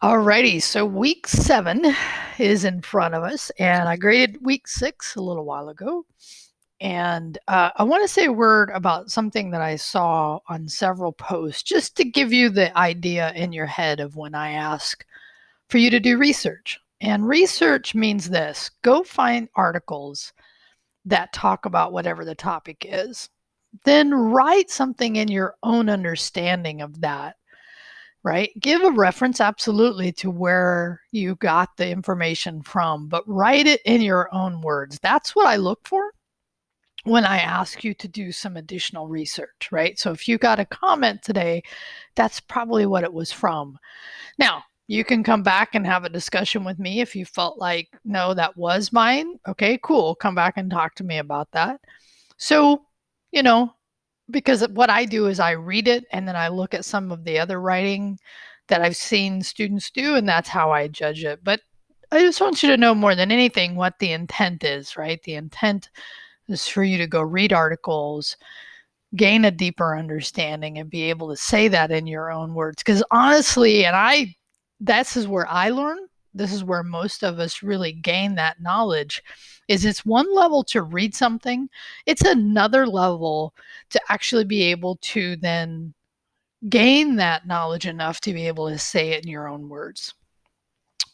Alrighty, so week 7 is in front of us, and I graded week 6 a little while ago. And I want to say a word about something that I saw on several posts, just to give you the idea in your head of when I ask for you to do research. And research means this: go find articles that talk about whatever the topic is, then write something in your own understanding of that, right? Give a reference absolutely to where you got the information from, but write it in your own words. That's what I look for when I ask you to do some additional research, right? So if you got a comment today, that's probably what it was from. Now, you can come back and have a discussion with me if you felt like, no, that was mine. Okay, cool. Come back and talk to me about that. So, you know, because what I do is I read it and then I look at some of the other writing that I've seen students do, and that's how I judge it. But I just want you to know more than anything what the intent is, right? The intent is for you to go read articles, gain a deeper understanding, and be able to say that in your own words. Because honestly, this is where I learn. This is where most of us really gain that knowledge. Is it's one level to read something, it's another level to actually be able to then gain that knowledge enough to be able to say it in your own words.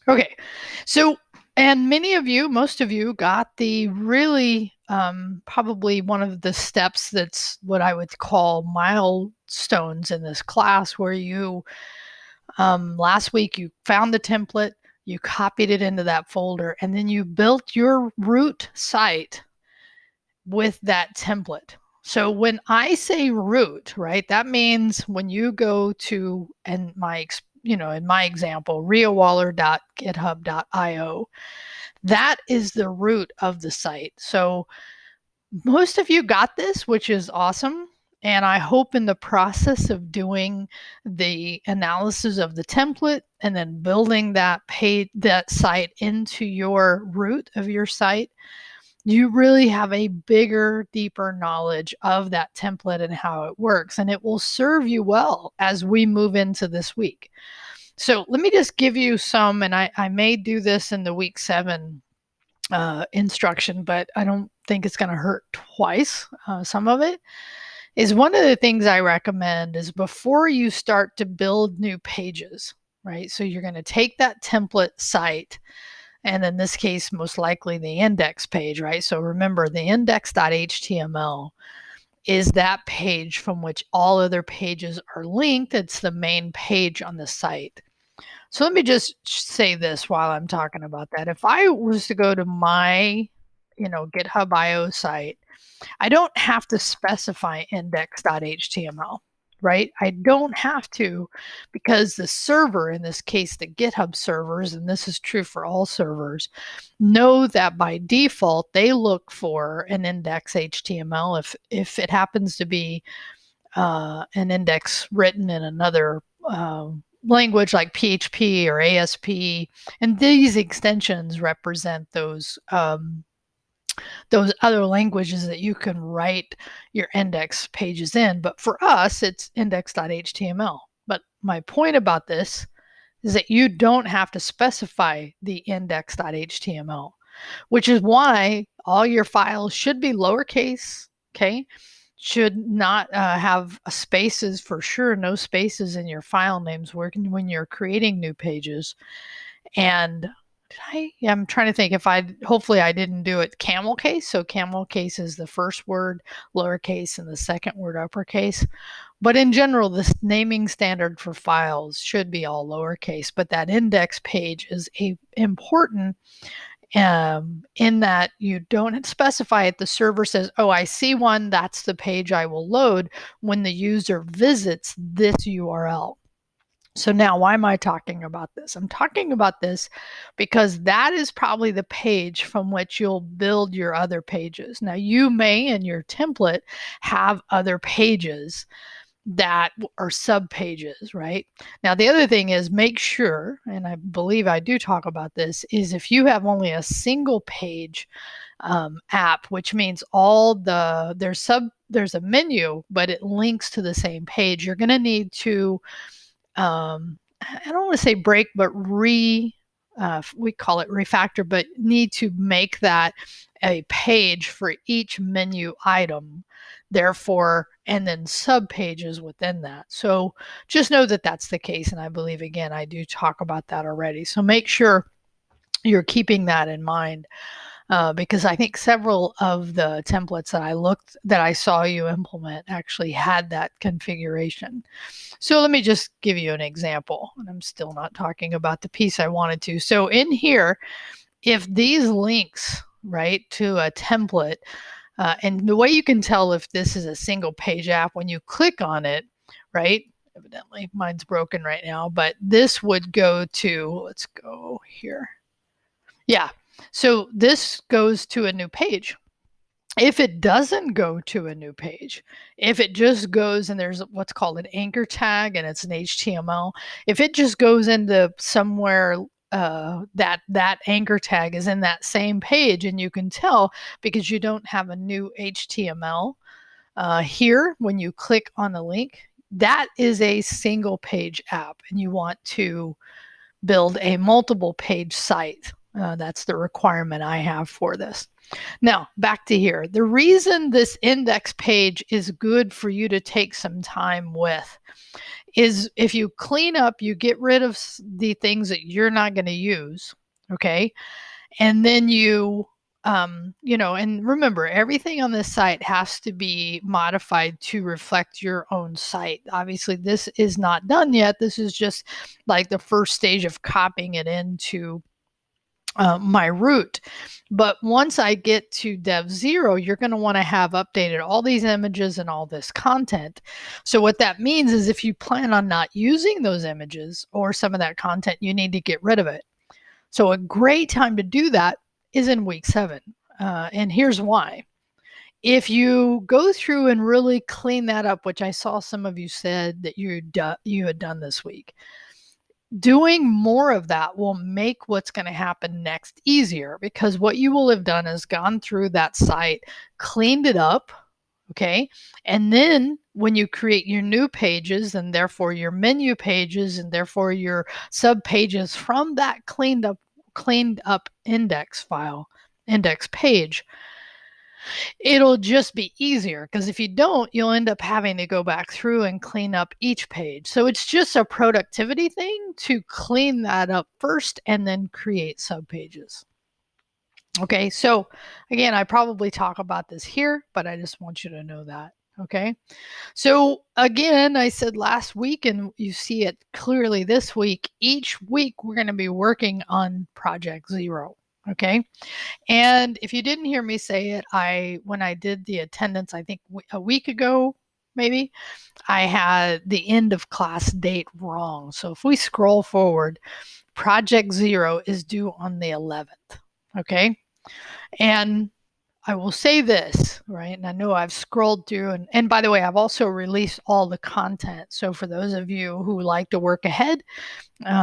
Okay, so, and many of you, most of you, got the really probably one of the steps that's what I would call milestones in this class, where you last week you found the template, you copied it into that folder, and then you built your root site with that template. So when I say root, right, that means when you go to, and in my example, riowaller.github.io, that is the root of the site. So most of you got this, which is awesome. And I hope in the process of doing the analysis of the template and then building that site into your root of your site, you really have a bigger, deeper knowledge of that template and how it works. And it will serve you well as we move into this week. So let me just give you some, and I may do this in the week 7 instruction, but I don't think it's going to hurt twice. Some of it is one of the things I recommend is before you start to build new pages, right? So you're going to take that template site, and in this case, most likely the index page, right? So remember, the index.html is that page from which all other pages are linked. It's the main page on the site. So let me just say this while I'm talking about that. If I was to go to my, GitHub IO site, I don't have to specify index.html, right? I don't have to, because the server, in this case, the GitHub servers, and this is true for all servers, know that by default, they look for an index HTML if it happens to be an index written in another language like PHP or ASP, and these extensions represent those other languages that you can write your index pages in. But for us, it's index.html. But my point about this is that you don't have to specify the index.html, which is why all your files should be lowercase, okay? Should not have spaces, for sure, no spaces in your file names when you're creating new pages. And I'm trying to think if hopefully I didn't do it camel case. So camel case is the first word lowercase and the second word uppercase. But in general, this naming standard for files should be all lowercase. But that index page is important in that you don't specify it. The server says, oh, I see one. That's the page I will load when the user visits this URL. So now, why am I talking about this? I'm talking about this because that is probably the page from which you'll build your other pages. Now, you may in your template have other pages that are sub pages, right? Now, the other thing is make sure, and I believe I do talk about this, is if you have only a single page app, which means there's a menu, but it links to the same page, you're going to need to I don't want to say break, but we call it refactor, but need to make that a page for each menu item, therefore, and then sub pages within that. So just know that that's the case. And I believe, again, I do talk about that already. So make sure you're keeping that in mind. Because I think several of the templates that I saw you implement actually had that configuration. So let me just give you an example, and I'm still not talking about the piece I wanted to. So in here, if these links, right, to a template, and the way you can tell if this is a single page app when you click on it, right? Evidently, mine's broken right now, but this would go to, let's go here. Yeah, so this goes to a new page. If it doesn't go to a new page, if it just goes and there's what's called an anchor tag and it's an HTML, if it just goes into somewhere that anchor tag is in that same page, and you can tell because you don't have a new HTML here when you click on the link, that is a single page app, and you want to build a multiple page site. That's the requirement I have for this. Now, back to here. The reason this index page is good for you to take some time with is if you clean up, you get rid of the things that you're not going to use, okay? And then and remember, everything on this site has to be modified to reflect your own site. Obviously, this is not done yet. This is just like the first stage of copying it into my root. But once I get to dev 0, you're going to want to have updated all these images and all this content. So what that means is if you plan on not using those images or some of that content, you need to get rid of it. So a great time to do that is in week 7. And here's why. If you go through and really clean that up, which I saw some of you said that you had done this week, doing more of that will make what's going to happen next easier, because what you will have done is gone through that site, cleaned it up, okay? And then when you create your new pages and therefore your menu pages and therefore your sub pages from that cleaned up index page, it'll just be easier, because if you don't, you'll end up having to go back through and clean up each page. So it's just a productivity thing to clean that up first and then create subpages. Okay, so again, I probably talk about this here, but I just want you to know that. Okay, so again, I said last week, and you see it clearly this week, each week we're going to be working on project 0. Okay, and if you didn't hear me say it, when I did the attendance, I think a week ago, maybe, I had the end of class date wrong. So if we scroll forward, project 0 is due on the 11th. Okay. And I will say this, right? And I know I've scrolled through, and by the way, I've also released all the content. So for those of you who like to work ahead,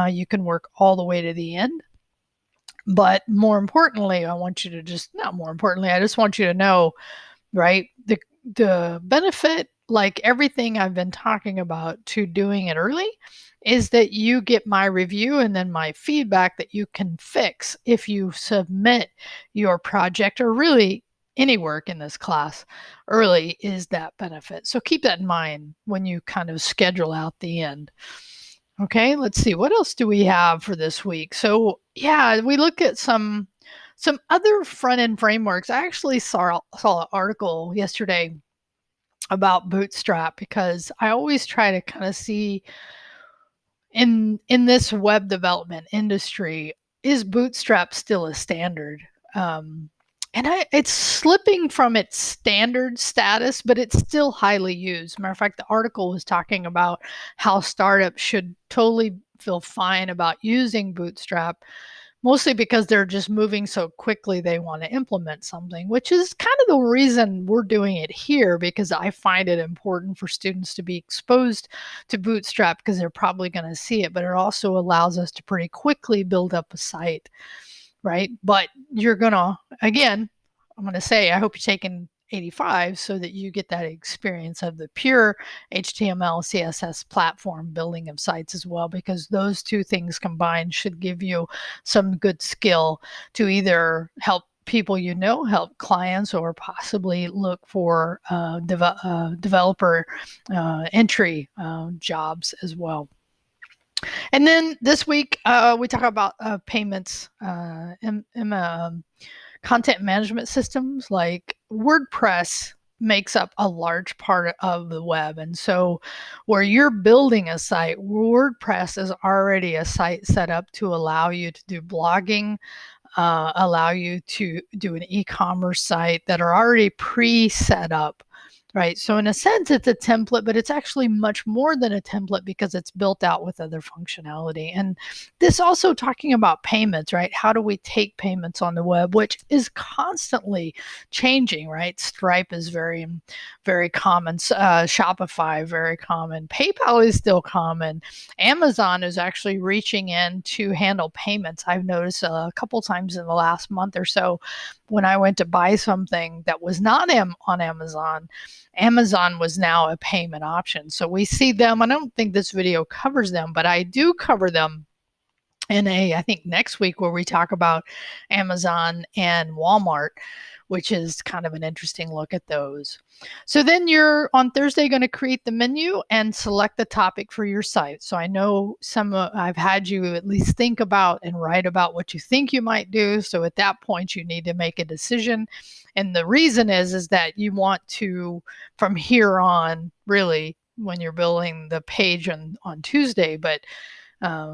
you can work all the way to the end. But more importantly, I just want you to know, right? The benefit, like everything I've been talking about, to doing it early is that you get my review and then my feedback that you can fix if you submit your project or really any work in this class early, is that benefit. So keep that in mind when you kind of schedule out the end. Okay, let's see. What else do we have for this week? So yeah, we look at some other front-end frameworks. I actually saw an article yesterday about Bootstrap, because I always try to kind of see in this web development industry, is Bootstrap still a standard? And it's slipping from its standard status, but it's still highly used. Matter of fact, the article was talking about how startups should totally feel fine about using Bootstrap, mostly because they're just moving so quickly they want to implement something, which is kind of the reason we're doing it here, because I find it important for students to be exposed to Bootstrap because they're probably going to see it, but it also allows us to pretty quickly build up a site, right? But you're going to, again, I'm going to say, I hope you're taking CIT82SP21 so that you get that experience of the pure HTML, CSS platform building of sites as well, because those two things combined should give you some good skill to either help people help clients, or possibly look for developer entry jobs as well. And then this week, we talk about payments in content management systems like WordPress makes up a large part of the web. And so where you're building a site, WordPress is already a site set up to allow you to do blogging, allow you to do an e-commerce site that are already pre-set up. Right. So in a sense, it's a template, but it's actually much more than a template because it's built out with other functionality. And this also talking about payments, right? How do we take payments on the web, which is constantly changing, right? Stripe is very, very common. Shopify, very common. PayPal is still common. Amazon is actually reaching in to handle payments. I've noticed a couple times in the last month or so when I went to buy something that was not on Amazon. Amazon was now a payment option. So we see them. I don't think this video covers them, but I do cover them in I think next week, where we talk about Amazon and Walmart, which is kind of an interesting look at those. So then you're on Thursday going to create the menu and select the topic for your site. So I know I've had you at least think about and write about what you think you might do. So at that point, you need to make a decision. And the reason is that you want to, from here on, really, when you're building the page on Tuesday, but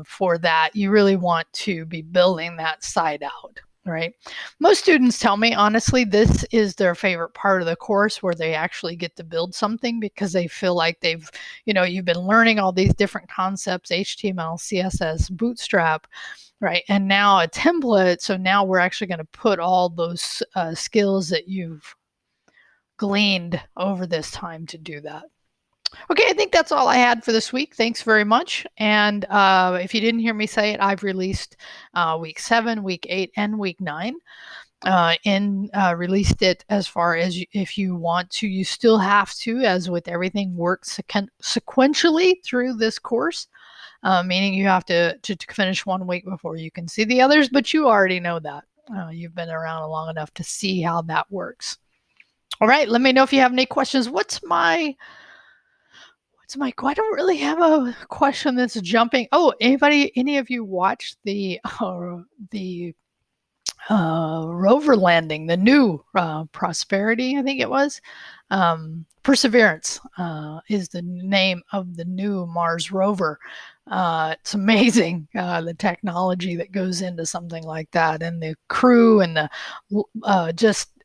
for that, you really want to be building that site out, right? Most students tell me, honestly, this is their favorite part of the course, where they actually get to build something, because they feel like you've been learning all these different concepts, HTML, CSS, Bootstrap, right? And now a template. So now we're actually going to put all those skills that you've gleaned over this time to do that. Okay, I think that's all I had for this week. Thanks very much. And if you didn't hear me say it, I've released week 7, week 8, and week 9. Released it as far as if you want to. You still have to, as with everything, work sequentially through this course, meaning you have to finish one week before you can see the others, but you already know that. You've been around long enough to see how that works. All right, let me know if you have any questions. I don't really have a question that's jumping. Oh, any of you watched the rover landing, the new Prosperity, I think it was. Perseverance is the name of the new Mars rover. It's amazing, the technology that goes into something like that, and the crew, and the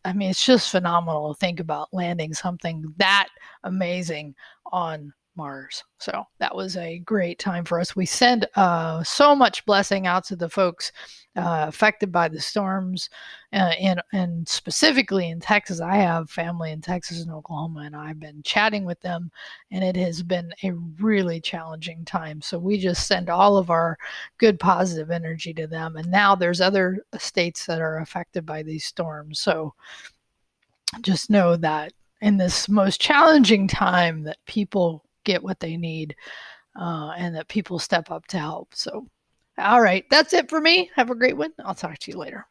it's just phenomenal to think about landing something that amazing on Mars. So that was a great time for us. We send so much blessing out to the folks affected by the storms, and specifically in Texas. I have family in Texas and Oklahoma, and I've been chatting with them, and it has been a really challenging time. So we just send all of our good positive energy to them. And now there's other states that are affected by these storms. So just know that in this most challenging time, that people get what they need, and that people step up to help. So, all right, that's it for me. Have a great one. I'll talk to you later.